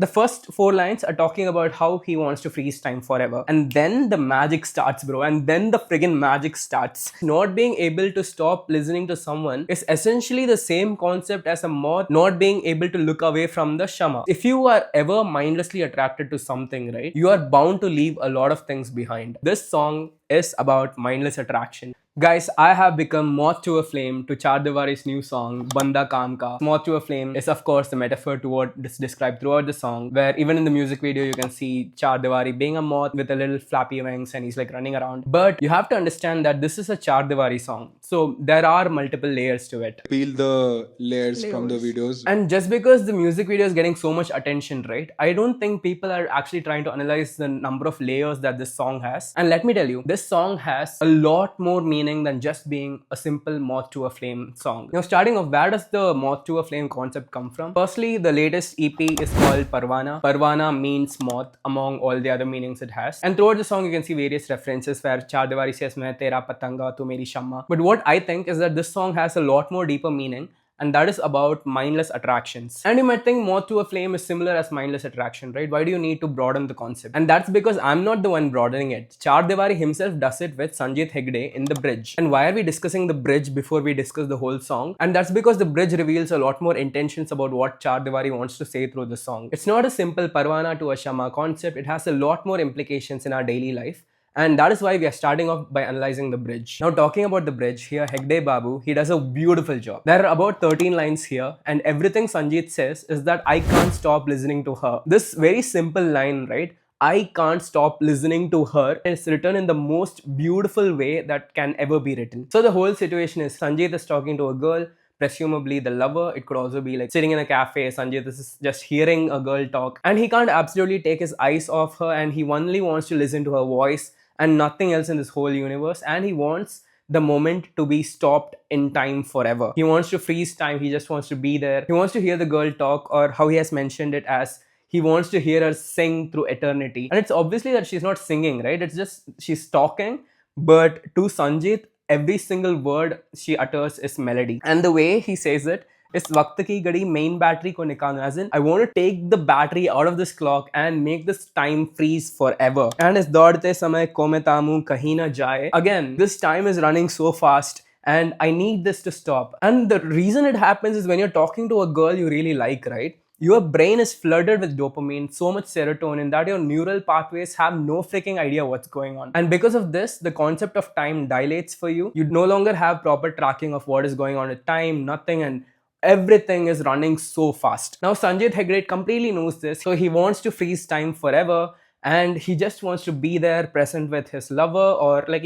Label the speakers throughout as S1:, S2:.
S1: The first four lines are talking about how he wants to freeze time forever. And then the magic starts, bro. And then the friggin' magic starts. Not being able to stop listening to someone is essentially the same concept as a moth not being able to look away from the shama. If you are ever mindlessly attracted to something, right, you are bound to leave a lot of things behind. This song is about mindless attraction. Guys, I have become Moth to a Flame to Chaar Diwari's new song, Banda Kaam Ka. Moth to a Flame is of course the metaphor to what is described throughout the song, where even in the music video you can see Chaar Diwari being a moth with a little flappy wings and he's like running around. But you have to understand that this is a Chaar Diwari song, so there are multiple layers to it.
S2: Peel the layers from the videos.
S1: And just because the music video is getting so much attention, right, I don't think people are actually trying to analyze the number of layers that this song has. And let me tell you, this song has a lot more meaning than just being a simple Moth to a Flame song. Now, starting off, where does the Moth to a Flame concept come from? Firstly, the latest EP is called Parvana. Parvana means moth among all the other meanings it has. And throughout the song, you can see various references where Chaar Diwari says, "Main tera Patanga, tu meri Shamma." But what I think is that this song has a lot more deeper meaning, and that is about mindless attractions. And you might think Moth to a Flame is similar as mindless attraction, right? Why do you need to broaden the concept? And that's because I'm not the one broadening it. Chaar Diwari himself does it with Sanjith Hegde in the bridge. And why are we discussing the bridge before we discuss the whole song? And that's because the bridge reveals a lot more intentions about what Chaar Diwari wants to say through the song. It's not a simple Parvana to a Shama concept, it has a lot more implications in our daily life. And that is why we are starting off by analyzing the bridge. Now, talking about the bridge, here Hegde Babu, he does a beautiful job. There are about 13 lines here, and everything Sanjit says is that I can't stop listening to her. This very simple line, right? I can't stop listening to her. It's written in the most beautiful way that can ever be written. So the whole situation is Sanjit is talking to a girl, presumably the lover. It could also be like sitting in a cafe. Sanjay, this is just hearing a girl talk, and he can't absolutely take his eyes off her, and he only wants to listen to her voice and nothing else in this whole universe. And he wants the moment to be stopped in time forever. He wants to freeze time. He just wants to be there. He wants to hear the girl talk, or how he has mentioned it as, he wants to hear her sing through eternity. And it's obviously that she's not singing, right? It's just she's talking, but to Sanjit, every single word she utters is melody. And the way he says it is वक्त की घड़ी main battery को निकालना, as in I want to take the battery out of this clock and make this time freeze forever. And इस दौड़ते समय कोमेतामू कहीं ना जाए. Again, this time is running so fast and I need this to stop. And the reason it happens is when you're talking to a girl you really like, right? Your brain is flooded with dopamine, so much serotonin that your neural pathways have no freaking idea what's going on. And because of this, the concept of time dilates for you. You no longer have proper tracking of what is going on with time, nothing, and everything is running so fast. Now, Sanjith Hegde completely knows this, so he wants to freeze time forever, and he just wants to be there present with his lover, or like,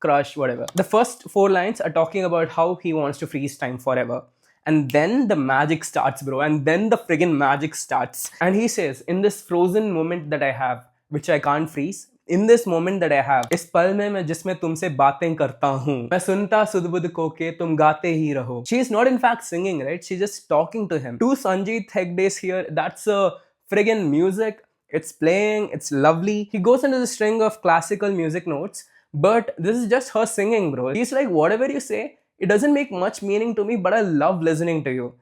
S1: crush, whatever. The first four lines are talking about how he wants to freeze time forever. And then the magic starts, bro. And then the friggin' magic starts. And he says, in this frozen moment that I have, which I can't freeze, in this moment that I have, इस पल में मैं जिसमें तुमसे बातें करता हूँ, मैं सुनता सुध-बुध को के तुम गाते ही रहो. She is not in fact singing, right? She's just talking to him. Two Sanjit Hegdes here. That's a friggin' music. It's playing. It's lovely. He goes into the string of classical music notes, but this is just her singing, bro. He's like, whatever you say, it doesn't make much meaning to me, but I love listening to you.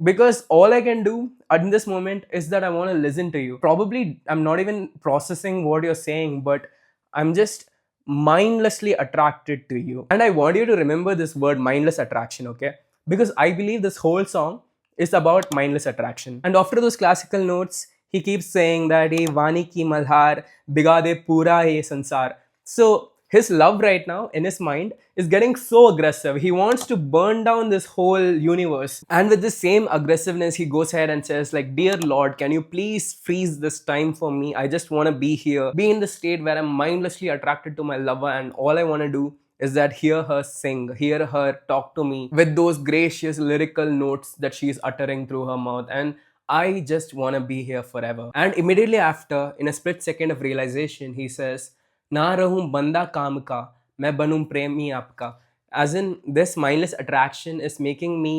S1: Because all I can do at this moment is that I want to listen to you. Probably I'm not even processing what you're saying, but I'm just mindlessly attracted to you. And I want you to remember this word, mindless attraction, okay? Because I believe this whole song is about mindless attraction. And after those classical notes, he keeps saying that "Hey, Vani ki malhar, bigade pura ye sansar." So his love right now in his mind is getting so aggressive. He wants to burn down this whole universe. And with the same aggressiveness, he goes ahead and says like, "Dear Lord, can you please freeze this time for me? I just want to be here, be in the state where I'm mindlessly attracted to my lover, and all I want to do is that hear her sing, hear her talk to me with those gracious lyrical notes that she's uttering through her mouth. And I just want to be here forever." And immediately after, in a split second of realization, he says, "ना रहूं बंदा काम का, मैं बनूं प्रेमी आपका." As in, this mindless attraction is making me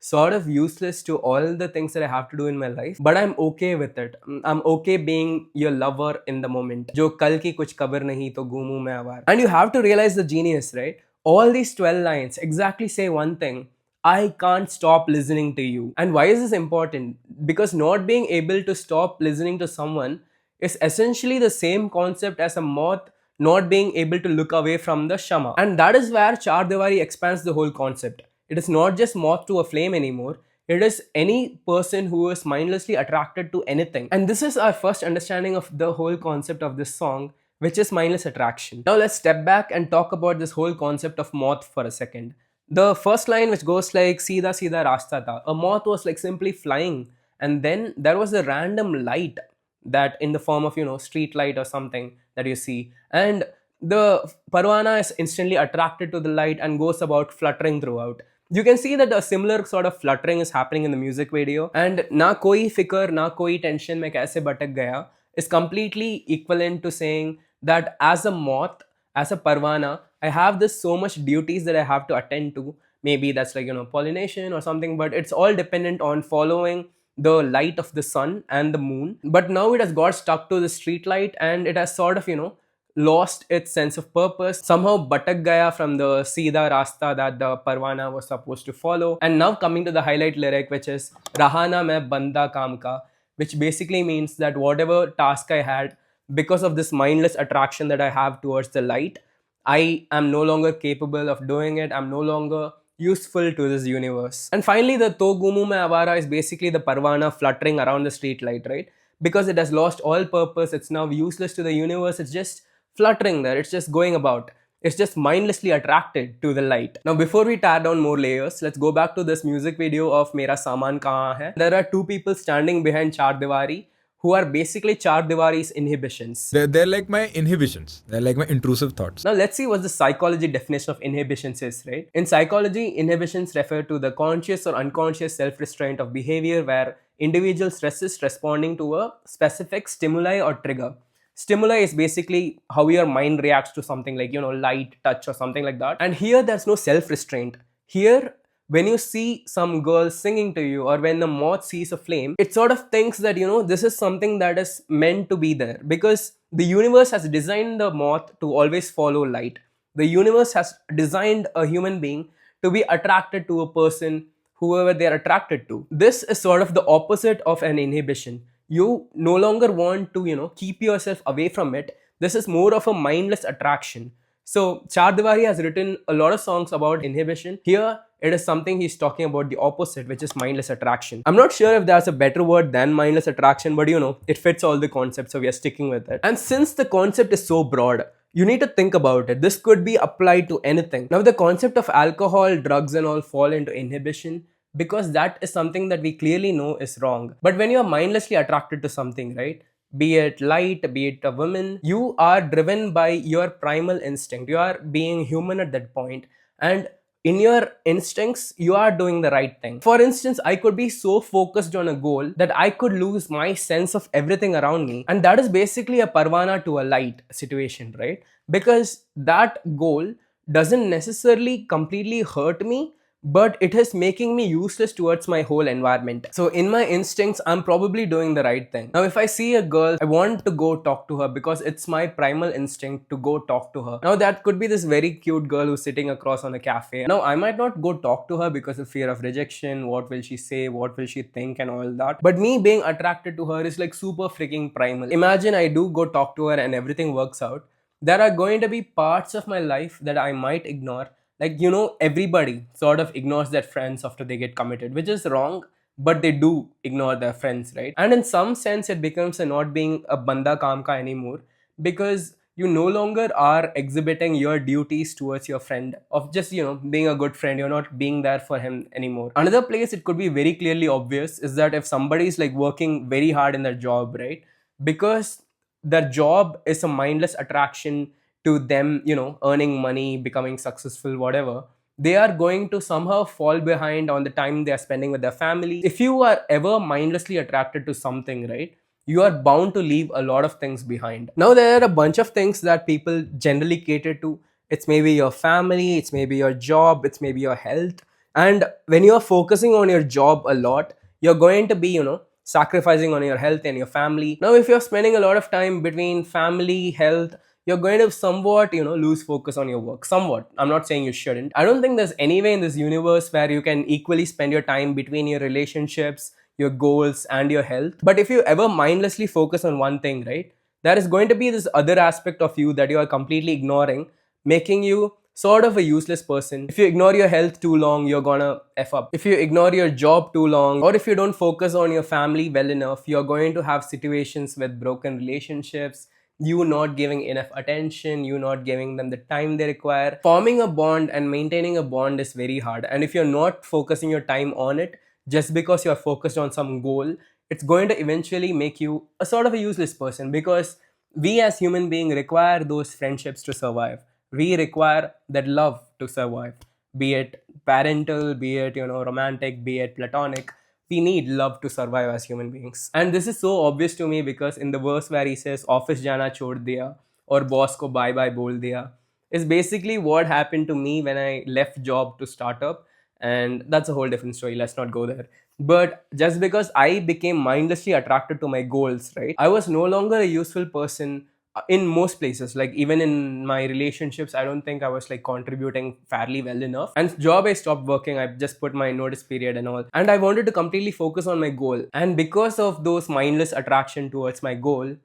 S1: sort of useless to all the things that I have to do in my life, but I'm okay with it. I'm okay being your lover in the moment. जो कल की कुछ खबर नहीं तो घूमूं मैं आवार. And you have to realize the genius, right? All these 12 lines exactly say one thing. I can't stop listening to you. And why is this important? Because not being able to stop listening to someone is essentially the same concept as a moth not being able to look away from the shama. And that is where Chaar Diwari expands the whole concept. It is not just moth to a flame anymore. It is any person who is mindlessly attracted to anything. And this is our first understanding of the whole concept of this song, which is mindless attraction. Now let's step back and talk about this whole concept of moth for a second. The first line, which goes like "Seedha seedha rasta tha," a moth was like simply flying, and then there was a random light that in the form of street light or something that you see, and the Parvana is instantly attracted to the light and goes about fluttering throughout. You can see that a similar sort of fluttering is happening in the music video, and "na koi fikr na koi tension mein kaise bhatak gaya" is completely equivalent to saying that as a moth, as a Parvana, I have this so much duties that I have to attend to. Maybe that's like pollination or something, but it's all dependent on following the light of the sun and the moon. But now it has got stuck to the street light, and it has sort of lost its sense of purpose, somehow bhatak gaya from the Seedha Rasta that the Parvana was supposed to follow. And now coming to the highlight lyric, which is "Rahana main Banda Kaam ka," which basically means that whatever task I had, because of this mindless attraction that I have towards the light, I am no longer capable of doing it. I'm no longer useful to this universe. And finally, the "To gumu mein avara" is basically the Parvana fluttering around the street light, right? Because it has lost all purpose, it's now useless to the universe, it's just fluttering there, it's just going about. It's just mindlessly attracted to the light. Now, before we tear down more layers, let's go back to this music video of Mera Saman Kahan hai. There are two people standing behind Chaar Diwari who are basically Chaar Diwari's inhibitions.
S3: They're like my inhibitions. They're like my intrusive thoughts.
S1: Now let's see what the psychology definition of inhibitions is, right? In psychology, inhibitions refer to the conscious or unconscious self-restraint of behavior where individuals resist responding to a specific stimuli or trigger. Stimuli is basically how your mind reacts to something like, light, touch or something like that. And here there's no self-restraint. Here, when you see some girl singing to you or when the moth sees a flame, it sort of thinks that, this is something that is meant to be there because the universe has designed the moth to always follow light. The universe has designed a human being to be attracted to a person, whoever they are attracted to. This is sort of the opposite of an inhibition. You no longer want to, keep yourself away from it. This is more of a mindless attraction. So Chaar Diwari has written a lot of songs about inhibition. Here, it is something he's talking about the opposite, which is mindless attraction. I'm not sure if there's a better word than mindless attraction, but it fits all the concepts, so we are sticking with it. And since the concept is so broad, you need to think about it. This could be applied to anything. Now, the concept of alcohol, drugs and all fall into inhibition because that is something that we clearly know is wrong. But when you're mindlessly attracted to something, right? Be it light, be it a woman, you are driven by your primal instinct. You are being human at that point. And in your instincts, you are doing the right thing. For instance, I could be so focused on a goal that I could lose my sense of everything around me. And that is basically a Parvana to a light situation, right? Because that goal doesn't necessarily completely hurt me, but it is making me useless towards my whole environment. So in my instincts, I'm probably doing the right thing. Now, if I see a girl, I want to go talk to her because it's my primal instinct to go talk to her. Now, that could be this very cute girl who's sitting across on a cafe. Now, I might not go talk to her because of fear of rejection. What will she say? What will she think? And all that. But me being attracted to her is like super freaking primal. Imagine I do go talk to her and everything works out. There are going to be parts of my life that I might ignore. Like, everybody sort of ignores their friends after they get committed, which is wrong, but they do ignore their friends, right? And in some sense, it becomes not being a Banda Kaam ka anymore because you no longer are exhibiting your duties towards your friend of just, being a good friend. You're not being there for him anymore. Another place it could be very clearly obvious is that if somebody is like working very hard in their job, right? Because their job is a mindless attraction to them, earning money, becoming successful, whatever, they are going to somehow fall behind on the time they are spending with their family. If you are ever mindlessly attracted to something, right, you are bound to leave a lot of things behind. Now, there are a bunch of things that people generally cater to. It's maybe your family, it's maybe your job, it's maybe your health. And when you are focusing on your job a lot, you're going to be, sacrificing on your health and your family. Now, if you're spending a lot of time between family, health, you're going to somewhat, lose focus on your work. Somewhat. I'm not saying you shouldn't. I don't think there's any way in this universe where you can equally spend your time between your relationships, your goals, and your health. But if you ever mindlessly focus on one thing, right, there is going to be this other aspect of you that you are completely ignoring, making you sort of a useless person. If you ignore your health too long, you're gonna F up. If you ignore your job too long, or if you don't focus on your family well enough, you're going to have situations with broken relationships, you not giving enough attention, you not giving them the time they require. Forming a bond and maintaining a bond is very hard. And if you're not focusing your time on it, just because you're focused on some goal, it's going to eventually make you a sort of a useless person, because we as human beings require those friendships to survive. We require that love to survive, be it parental, be it romantic, be it platonic. We need love to survive as human beings. And this is so obvious to me because in the verse where he says office jana chhod diya or boss ko bye bye bol diya is basically what happened to me when I left job to start up. And that's a whole different story, let's not go there. But just because I became mindlessly attracted to my goals, right, I was no longer a useful person in most places. Like even in my relationships, I don't think I was like contributing fairly well enough. And job, I stopped working, I just put my notice period and all, and I wanted to completely focus on my goal. And because of those mindless attraction towards my goal,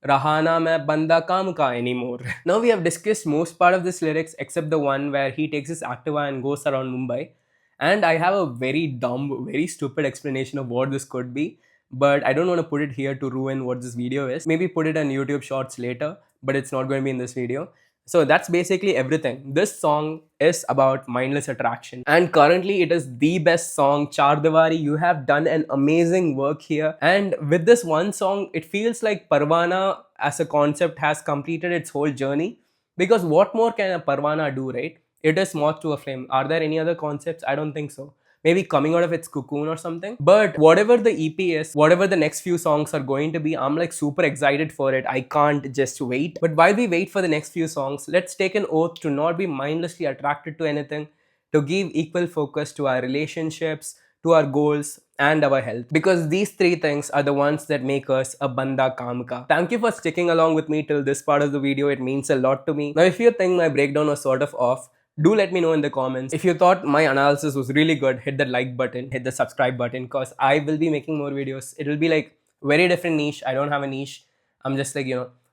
S1: Rahana mein Banda Kaam ka anymore. Now we have discussed most part of this lyrics except the one where he takes his Activa and goes around Mumbai. And I have a very dumb, very stupid explanation of what this could be, but I don't want to put it here to ruin what this video is. Maybe put it on YouTube Shorts later, but it's not going to be in this video. So that's basically everything. This song is about mindless attraction, and currently it is the best song. Chaar Diwari, you have done an amazing work here. And with this one song, it feels like Parvana as a concept has completed its whole journey. Because what more can a Parvana do, right? It is moth to a flame. Are there any other concepts? I don't think so. Maybe coming out of its cocoon or something. But whatever the EP is, whatever the next few songs are going to be, I'm like super excited for it. I can't just wait. But while we wait for the next few songs, let's take an oath to not be mindlessly attracted to anything, to give equal focus to our relationships, to our goals, and our health. Because these three things are the ones that make us a Banda Kaam ka. Thank you for sticking along with me till this part of the video. It means a lot to me. Now, if you think my breakdown was sort of off, do let me know in the comments. If you thought my analysis was really good, hit the like button, hit the subscribe button, because I will be making more videos. It will be like very different niche. I don't have a niche. I'm just like,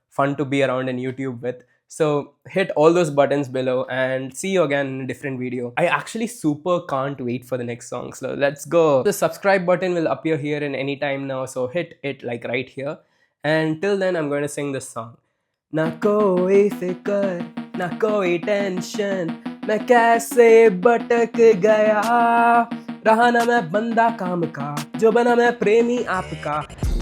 S1: fun to be around in YouTube with. So hit all those buttons below and see you again in a different video. I actually super can't wait for the next song. So let's go. The subscribe button will appear here in any time now. So hit it like right here. And till then, I'm going to sing this song. Na koi fikr, na koi tension, मैं कैसे भटक गया, रहा ना मैं बंदा काम का, जो बना मैं प्रेमी आपका.